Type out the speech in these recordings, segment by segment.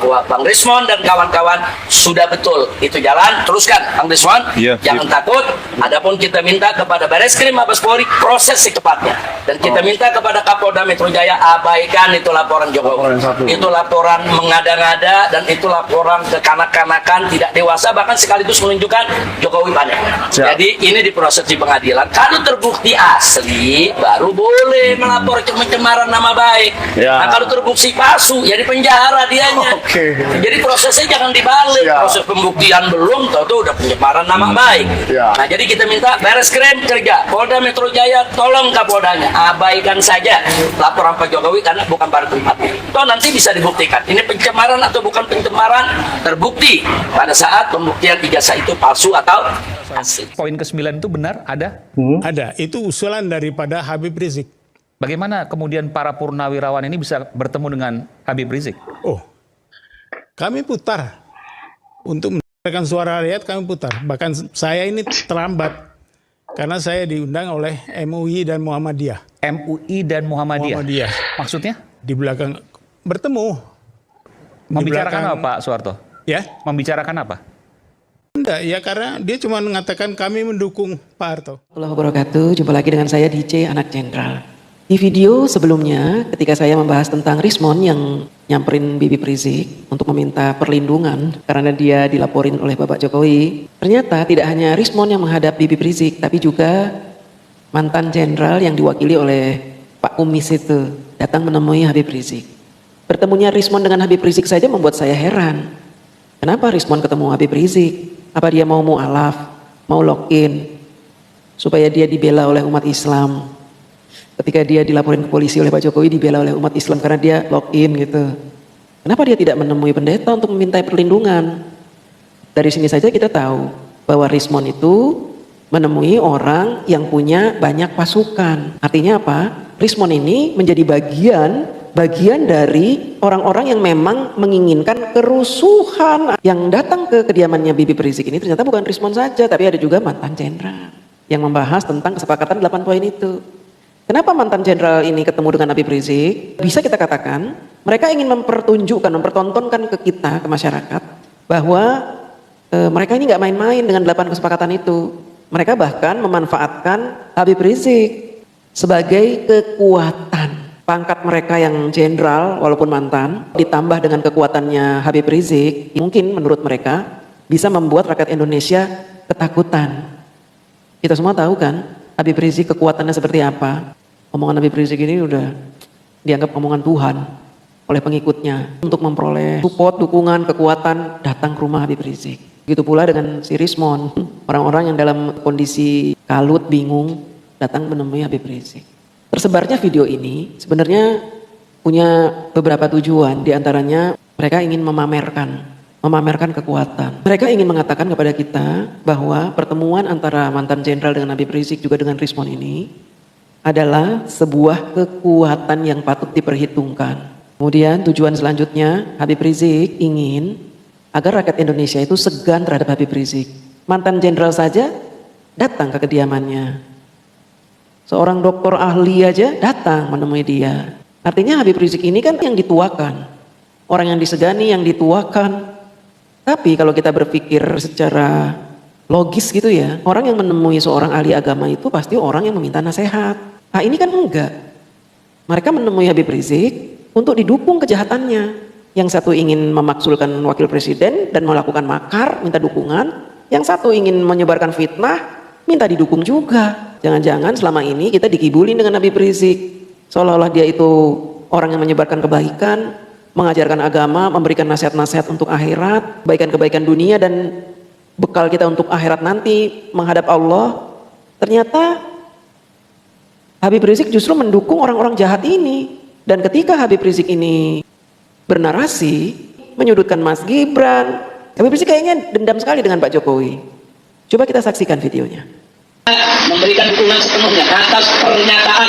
bahwa Bang Rismon dan kawan-kawan sudah betul itu jalan, teruskan Bang Rismon, jangan takut. Adapun kita minta kepada Bareskrim Mabes Polri proses secepatnya, dan kita minta kepada Kapolda Metro Jaya abaikan itu laporan Jokowi, itu laporan mengada-ngada, dan itu laporan kekanak-kanakan tidak dewasa, bahkan sekaligus menunjukkan Jokowi panik. Jadi ini diproses di pengadilan, kalau terbukti asli baru boleh melapor pencemaran nama baik. Nah, kalau terbukti palsu ya di penjara dianya. Jadi prosesnya jangan dibalik, proses pembuktian belum tentu udah pencemaran nama baik. Nah, jadi kita minta Bareskrim kerja, Polda Metro Jaya tolong Kapoldanya abaikan saja laporan Pak Jokowi karena bukan pada tempatnya. Toh nanti bisa dibuktikan ini pencemaran atau bukan pencemaran, terbukti pada saat pembuktian ijazah itu palsu atau asli. Poin ke-9 itu benar ada? Ada, itu usulan daripada Habib Rizik. Bagaimana kemudian para purnawirawan ini bisa bertemu dengan Habib Rizik? Oh, kami putar untuk mendengarkan suara rakyat, kami putar. Bahkan saya ini terlambat karena saya diundang oleh MUI dan Muhammadiyah. MUI dan Muhammadiyah. Maksudnya? Di belakang bertemu. Membicarakan apa Pak Soeharto? Ya? Membicarakan apa? Enggak, ya karena dia cuma mengatakan kami mendukung Pak Harto. Assalamualaikum warahmatullahi wabarakatuh. Jumpa lagi dengan saya DJ Anak Jenderal. Di video sebelumnya ketika saya membahas tentang Rismon yang nyamperin Bibip Rizik untuk meminta perlindungan karena dia dilaporin oleh Bapak Jokowi, ternyata tidak hanya Rismon yang menghadap Bibip Rizik, tapi juga mantan jenderal yang diwakili oleh Pak Kumis itu datang menemui Habib Rizik. Bertemunya Rismon dengan Habib Rizik saja membuat saya heran. Kenapa Rismon ketemu Habib Rizik? Apa dia mau mu'alaf, mau lock-in supaya dia dibela oleh umat Islam? Ketika dia dilaporin ke polisi oleh Pak Jokowi, dibela oleh umat Islam karena dia lock-in gitu. Kenapa dia tidak menemui pendeta untuk meminta perlindungan? Dari sini saja kita tahu bahwa Rismon itu menemui orang yang punya banyak pasukan. Artinya apa? Rismon ini menjadi bagian dari orang-orang yang memang menginginkan kerusuhan. Yang datang ke kediamannya Bibip Rizik ini ternyata bukan Rismon saja, tapi ada juga mantan jenderal yang membahas tentang kesepakatan 8 poin itu. Kenapa mantan jenderal ini ketemu dengan Habib Rizik? Bisa kita katakan mereka ingin mempertontonkan ke kita, ke masyarakat, bahwa mereka ini nggak main-main dengan 8 kesepakatan itu. Mereka bahkan memanfaatkan Habib Rizik sebagai kekuatan. Pangkat mereka yang jenderal walaupun mantan ditambah dengan kekuatannya Habib Rizik, mungkin menurut mereka bisa membuat rakyat Indonesia ketakutan. Kita semua tahu kan Habib Rizik kekuatannya seperti apa. Omongan Habib Rizik ini udah dianggap omongan Tuhan oleh pengikutnya untuk memperoleh support, dukungan, kekuatan datang ke rumah Habib Rizik. Begitu pula dengan si Rismon, orang-orang yang dalam kondisi kalut, bingung datang menemui Habib Rizik. Tersebarnya video ini sebenarnya punya beberapa tujuan, diantaranya mereka ingin memamerkan kekuatan. Mereka ingin mengatakan kepada kita bahwa pertemuan antara mantan jenderal dengan Habib Rizik juga dengan Rismon ini adalah sebuah kekuatan yang patut diperhitungkan. Kemudian tujuan selanjutnya Habib Rizik ingin agar rakyat Indonesia itu segan terhadap Habib Rizik. Mantan jenderal saja datang ke kediamannya. Seorang dokter ahli aja datang menemui dia. Artinya Habib Rizik ini kan yang dituakan. Orang yang disegani, yang dituakan. Tapi kalau kita berpikir secara logis gitu ya, orang yang menemui seorang ahli agama itu pasti orang yang meminta nasihat. Nah ini kan enggak. Mereka menemui Habib Rizik untuk didukung kejahatannya. Yang satu ingin memaksulkan wakil presiden dan melakukan makar, minta dukungan. Yang satu ingin menyebarkan fitnah, minta didukung juga. Jangan-jangan selama ini kita dikibulin dengan Habib Rizik. Seolah-olah dia itu orang yang menyebarkan kebaikan, mengajarkan agama, memberikan nasihat-nasihat untuk akhirat, kebaikan-kebaikan dunia dan bekal kita untuk akhirat nanti menghadap Allah. Ternyata Habib Rizik justru mendukung orang-orang jahat ini. Dan ketika Habib Rizik ini bernarasi menyudutkan Mas Gibran, Habib Rizik kayaknya dendam sekali dengan Pak Jokowi. Coba kita saksikan videonya. Memberikan dukungan sepenuhnya atas pernyataan,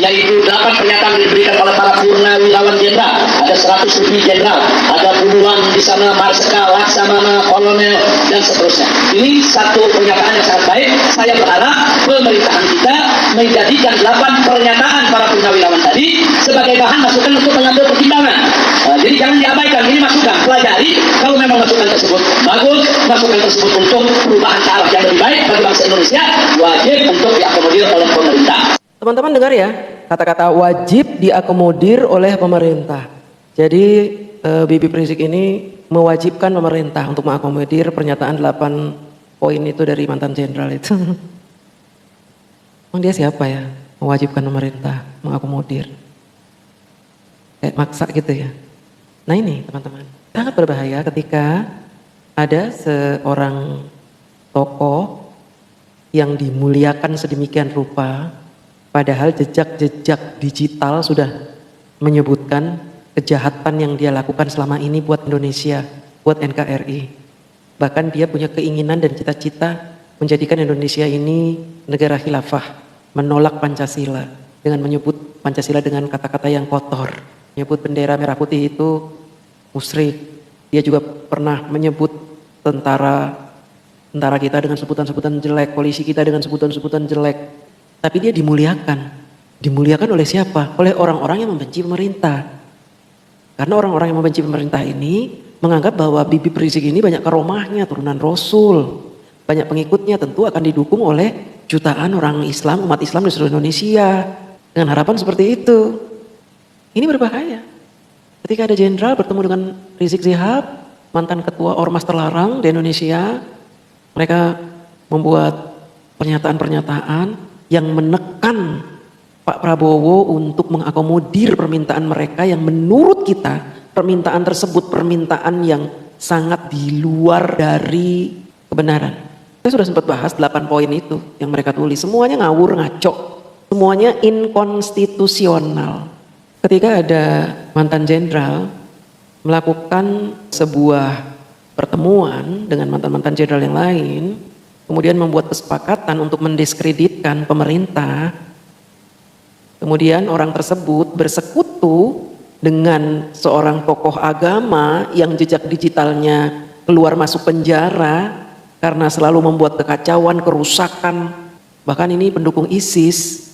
yaitu 8 pernyataan diberikan oleh para purnawirawan jenderal. Ada 100 lebih jenderal, ada puluhan di sana marsikal, laksamana, kolonel dan seterusnya. Ini satu pernyataan yang sangat baik. Saya berharap pemerintahan kita menjadikan 8 pernyataan para purnawirawan tadi sebagai bahan masukan untuk mengambil pertimbangan. Jadi jangan diabaikan, ini masukan. tersebut bagus, masukan tersebut untuk perubahan ke arah yang lebih baik bagi bangsa Indonesia, wajib untuk diakomodir oleh pemerintah. Teman-teman dengar ya, kata-kata wajib diakomodir oleh pemerintah. Jadi Habib Rizik ini mewajibkan pemerintah untuk mengakomodir pernyataan 8 poin itu dari mantan jenderal itu. Emang dia siapa ya? Mewajibkan pemerintah mengakomodir. Kayak maksa gitu ya. Nah ini teman-teman, sangat berbahaya ketika ada seorang tokoh yang dimuliakan sedemikian rupa, padahal jejak-jejak digital sudah menyebutkan kejahatan yang dia lakukan selama ini buat Indonesia, buat NKRI. Bahkan dia punya keinginan dan cita-cita menjadikan Indonesia ini negara khilafah, menolak Pancasila dengan menyebut Pancasila dengan kata-kata yang kotor, menyebut bendera merah putih itu musyrik. Dia juga pernah menyebut tentara kita dengan sebutan-sebutan jelek, polisi kita dengan sebutan-sebutan jelek. Tapi dia dimuliakan oleh siapa? Oleh orang-orang yang membenci pemerintah. Karena orang-orang yang membenci pemerintah ini menganggap bahwa Habib Rizik ini banyak karomahnya, turunan Rasul, banyak pengikutnya, tentu akan didukung oleh jutaan orang Islam, umat Islam di seluruh Indonesia, dengan harapan seperti itu. Ini berbahaya. Ketika ada jenderal bertemu dengan Rizik Syihab, mantan ketua ormas terlarang di Indonesia, mereka membuat pernyataan-pernyataan yang menekan Pak Prabowo untuk mengakomodir permintaan mereka yang menurut kita permintaan tersebut permintaan yang sangat di luar dari kebenaran. Saya sudah sempat bahas 8 poin itu yang mereka tulis, semuanya ngawur, ngaco, semuanya inkonstitusional. Ketika ada mantan jenderal melakukan sebuah pertemuan dengan mantan-mantan jenderal yang lain, kemudian membuat kesepakatan untuk mendiskreditkan pemerintah, kemudian orang tersebut bersekutu dengan seorang tokoh agama yang jejak digitalnya keluar masuk penjara karena selalu membuat kekacauan, kerusakan, bahkan ini pendukung ISIS.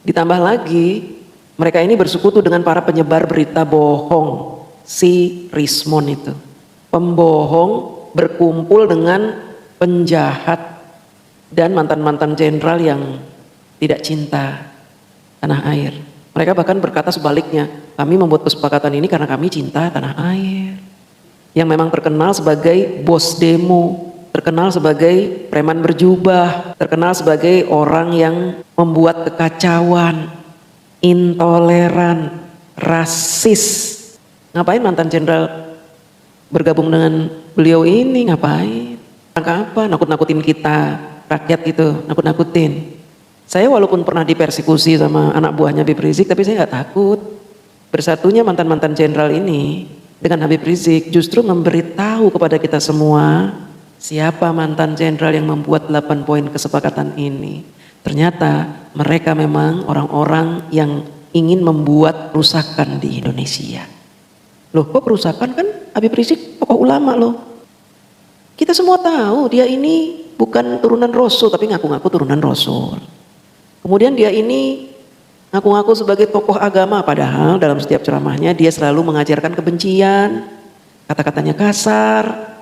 Ditambah lagi, mereka ini bersekutu dengan para penyebar berita bohong, si Rismon itu. Pembohong berkumpul dengan penjahat dan mantan-mantan jenderal yang tidak cinta tanah air. Mereka bahkan berkata sebaliknya, kami membuat kesepakatan ini karena kami cinta tanah air. Yang memang terkenal sebagai bos demo, terkenal sebagai preman berjubah, terkenal sebagai orang yang membuat kekacauan, intoleran, rasis. Ngapain mantan jenderal bergabung dengan beliau ini? Ngapain? Apa? Nakut-nakutin kita, rakyat gitu, nakut-nakutin. Saya walaupun pernah dipersekusi sama anak buahnya Habib Rizik, tapi saya nggak takut. Bersatunya mantan-mantan jenderal ini dengan Habib Rizik justru memberitahu kepada kita semua siapa mantan jenderal yang membuat 8 poin kesepakatan ini. Ternyata mereka memang orang-orang yang ingin membuat kerusakan di Indonesia. Loh, kok kerusakan? Kan Habib Rizik tokoh ulama loh. Kita semua tahu dia ini bukan turunan Rasul, tapi ngaku-ngaku turunan Rasul. Kemudian dia ini ngaku-ngaku sebagai tokoh agama, padahal dalam setiap ceramahnya dia selalu mengajarkan kebencian, kata-katanya kasar.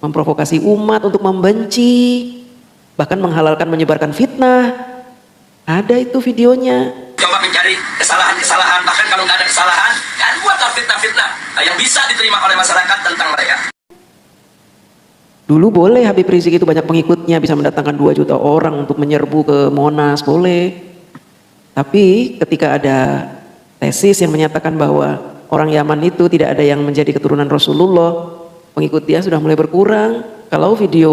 memprovokasi umat untuk membenci, bahkan menghalalkan menyebarkan fitnah. Ada itu videonya. Coba mencari kesalahan-kesalahan, bahkan kalau nggak ada kesalahan, kan buatlah fitnah-fitnah yang bisa diterima oleh masyarakat tentang mereka. Dulu boleh Habib Rizik itu banyak pengikutnya, bisa mendatangkan 2 juta orang untuk menyerbu ke Monas, boleh. Tapi ketika ada tesis yang menyatakan bahwa orang Yaman itu tidak ada yang menjadi keturunan Rasulullah, pengikut dia sudah mulai berkurang. Kalau video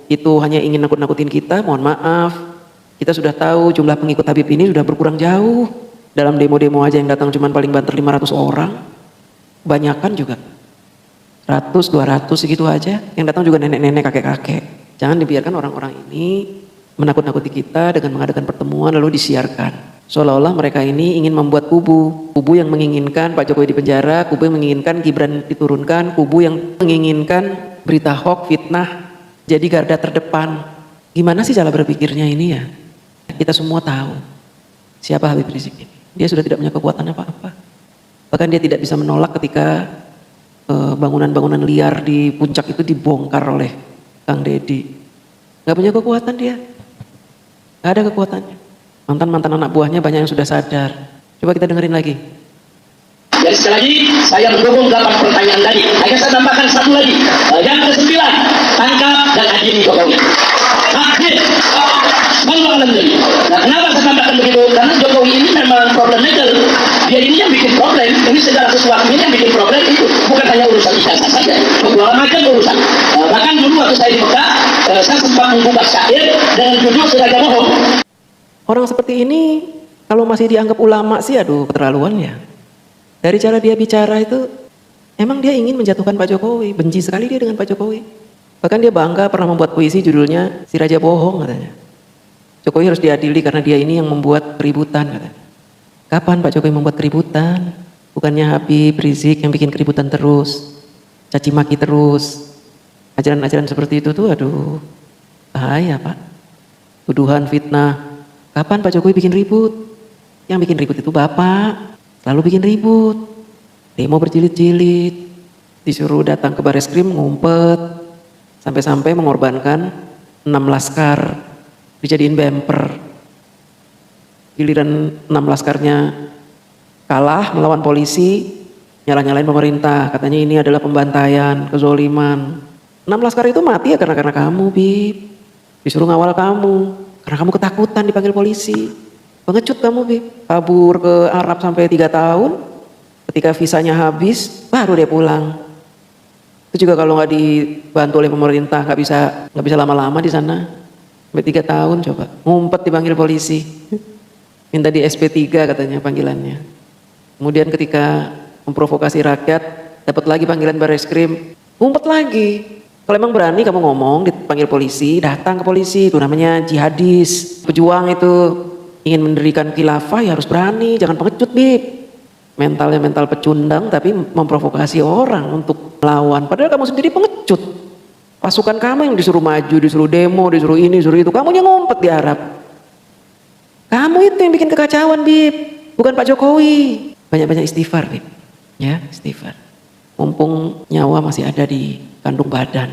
itu hanya ingin nakut-nakutin kita, mohon maaf. Kita sudah tahu jumlah pengikut Habib ini sudah berkurang jauh. Dalam demo-demo aja yang datang cuma paling banter 500 orang. Kebanyakan juga 100, 200 segitu aja. Yang datang juga nenek-nenek, kakek-kakek. Jangan dibiarkan orang-orang ini menakut-nakuti kita dengan mengadakan pertemuan lalu disiarkan. Seolah-olah mereka ini ingin membuat kubu yang menginginkan Pak Jokowi dipenjara, kubu yang menginginkan Gibran diturunkan, kubu yang menginginkan berita hoax, fitnah jadi garda terdepan. Gimana sih cara berpikirnya ini ya? Kita semua tahu siapa Habib Rizik ini. Dia sudah tidak punya kekuatan apa-apa. Bahkan dia tidak bisa menolak ketika bangunan-bangunan liar di puncak itu dibongkar oleh Kang Deddy. Gak punya kekuatan dia. Gak ada kekuatannya. Mantan-mantan anak buahnya banyak yang sudah sadar. Coba kita dengerin lagi. Jadi sekali lagi saya mendukung 8 pertanyaan tadi. Hanya saya tambahkan satu lagi. Yang ke-9, tangkap dan adili Jokowi. Akhir. Nah, kenapa saya tambahkan begitu? Karena Jokowi ini memang problematik. Dia ini yang bikin problem. Ini segala sesuatu ini yang bikin problem itu. Bukan hanya urusan ijazah saja. Beberapa macam urusan. Bahkan dulu waktu saya di Mekah, saya sempat membuka syair dengan judul Sengaja Bohong. Orang seperti ini kalau masih dianggap ulama sih aduh keterlaluan ya. Dari cara dia bicara itu emang dia ingin menjatuhkan Pak Jokowi. Benci sekali dia dengan Pak Jokowi. Bahkan dia bangga pernah membuat puisi judulnya Si Raja Bohong katanya. Jokowi harus diadili karena dia ini yang membuat keributan katanya. Kapan Pak Jokowi membuat keributan? Bukannya Habib Rizik yang bikin keributan terus, caci maki terus. Ajaran-ajaran seperti itu tuh aduh bahaya Pak. Tuduhan, fitnah. Kapan Pak Jokowi bikin ribut? Yang bikin ribut itu Bapak. Lalu bikin ribut. Demo berjilid-jilid. Disuruh datang ke Bareskrim ngumpet. Sampai-sampai mengorbankan 6 laskar. Dijadiin bemper. Giliran 6 laskarnya kalah melawan polisi, nyala-nyalain pemerintah. Katanya ini adalah pembantaian, kezoliman. 6 laskar itu mati ya karena kamu, Bib. Disuruh ngawal kamu. Karena kamu ketakutan dipanggil polisi. Pengecut kamu, Bib. Kabur ke Arab sampai 3 tahun. Ketika visanya habis, baru dia pulang. Itu juga kalau nggak dibantu oleh pemerintah, nggak bisa lama-lama di sana. Sampai 3 tahun coba. Ngumpet dipanggil polisi. Minta di SP3 katanya panggilannya. Kemudian ketika memprovokasi rakyat, dapat lagi panggilan Bareskrim. Ngumpet lagi. Kalau emang berani kamu ngomong dipanggil polisi, datang ke polisi. Itu namanya jihadis. Pejuang itu ingin mendirikan khilafah ya harus berani. Jangan pengecut, Bib. Mentalnya mental pecundang tapi memprovokasi orang untuk melawan. Padahal kamu sendiri pengecut. Pasukan kamu yang disuruh maju, disuruh demo, disuruh ini, disuruh itu. Kamu yang ngumpet di Arab. Kamu itu yang bikin kekacauan, Bib. Bukan Pak Jokowi. Banyak-banyak istighfar, Bib. Ya, istighfar. Mumpung nyawa masih ada di kandung badan.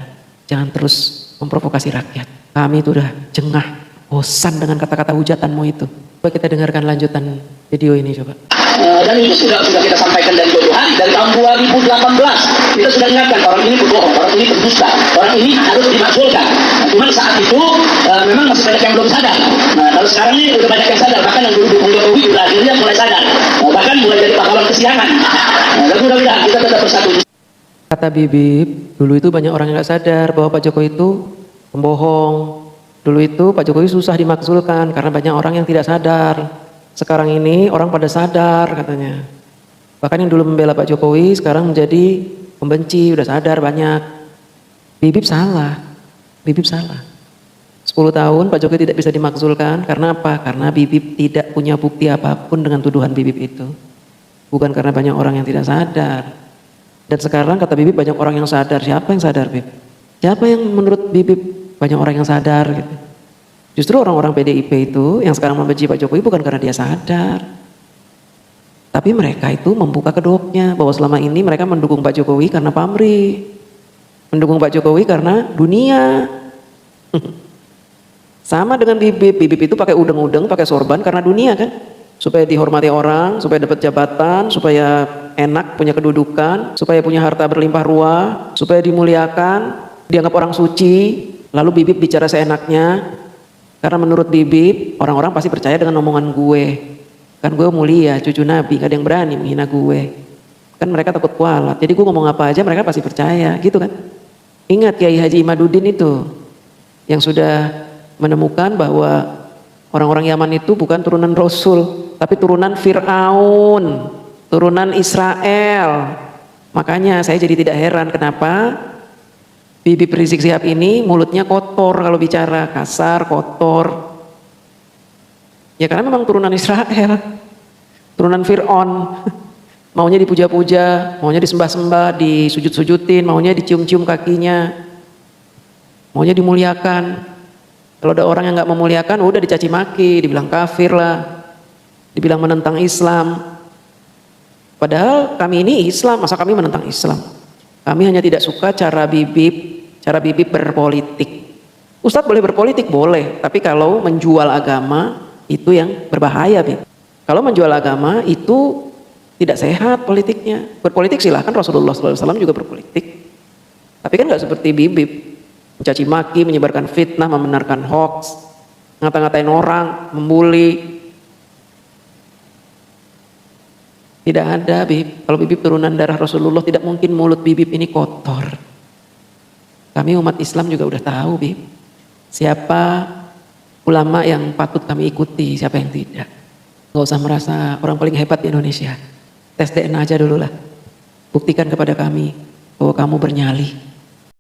Jangan terus memprovokasi rakyat. Kami itu udah jengah, bosan dengan kata-kata hujatanmu itu. Coba kita dengarkan lanjutan video ini coba. Dan itu sudah kita sampaikan dari jauh hari, dari tahun 2018 kita sudah ingatkan orang ini berbohong, orang ini berdusta, orang ini harus dimakzulkan. Nah, cuman saat itu memang masih banyak yang belum sadar. Nah kalau sekarang ini udah banyak yang sadar, bahkan yang dulu dukung Jokowi udah akhirnya mulai sadar, bahkan mulai jadi pahlawan kesiangan. Dan mudah-mudahan kita tetap bersatu. Kata Bibip, dulu itu banyak orang yang nggak sadar bahwa Pak Jokowi itu pembohong. Dulu itu Pak Jokowi susah dimakzulkan karena banyak orang yang tidak sadar. Sekarang ini orang pada sadar katanya. Bahkan yang dulu membela Pak Jokowi sekarang menjadi pembenci, udah sadar banyak. Bibip salah. Bibip salah. 10 tahun Pak Jokowi tidak bisa dimakzulkan karena apa? Karena Bibip tidak punya bukti apapun dengan tuduhan Bibip itu. Bukan karena banyak orang yang tidak sadar. Dan sekarang kata Bibip banyak orang yang sadar. Siapa yang sadar, Bib? Siapa yang menurut Bibip banyak orang yang sadar gitu? Justru orang-orang PDIP itu yang sekarang membenci Pak Jokowi bukan karena dia sadar. Tapi mereka itu membuka kedoknya bahwa selama ini mereka mendukung Pak Jokowi karena pamrih. mendukung Pak Jokowi karena dunia. Sama dengan Bibip. Bibip itu pakai udeng-udeng, pakai sorban karena dunia kan. Supaya dihormati orang, supaya dapat jabatan, supaya enak punya kedudukan, supaya punya harta berlimpah ruah, supaya dimuliakan, dianggap orang suci. Lalu Bibip bicara seenaknya. Karena menurut Bibip, orang-orang pasti percaya dengan omongan gue. Kan gue mulia, cucu Nabi, gak ada yang berani menghina gue. Kan mereka takut kualat. Jadi gue ngomong apa aja mereka pasti percaya, gitu kan. Ingat Kiai Haji Imaduddin itu yang sudah menemukan bahwa orang-orang Yaman itu bukan turunan Rasul, tapi turunan Fir'aun, turunan Israel. Makanya saya jadi tidak heran kenapa Bibip Rizik Sihab ini mulutnya kotor kalau bicara, kasar, kotor. Ya karena memang turunan Israel, turunan Fir'aun. Maunya dipuja-puja, maunya disembah-sembah, disujud-sujutin, maunya dicium-cium kakinya, maunya dimuliakan. Kalau ada orang yang nggak memuliakan, udah dicaci maki, dibilang kafir lah, dibilang menentang Islam. Padahal kami ini Islam, masa kami menentang Islam? Kami hanya tidak suka cara Bibip berpolitik. Ustadz boleh berpolitik? Boleh, tapi kalau menjual agama itu yang berbahaya, Bib. Kalau menjual agama itu tidak sehat politiknya. Berpolitik silahkan, Rasulullah SAW juga berpolitik. Tapi kan nggak seperti Bibip. Mencaci maki, menyebarkan fitnah, membenarkan hoax, ngata-ngatain orang, membuli. Tidak ada, Bib. Kalau Bibip turunan darah Rasulullah, tidak mungkin mulut Bibip ini kotor. Kami umat Islam juga udah tahu, Bib. Siapa ulama yang patut kami ikuti, siapa yang tidak. Nggak usah merasa orang paling hebat di Indonesia. Tes DNA aja dulu lah. Buktikan kepada kami bahwa kamu bernyali.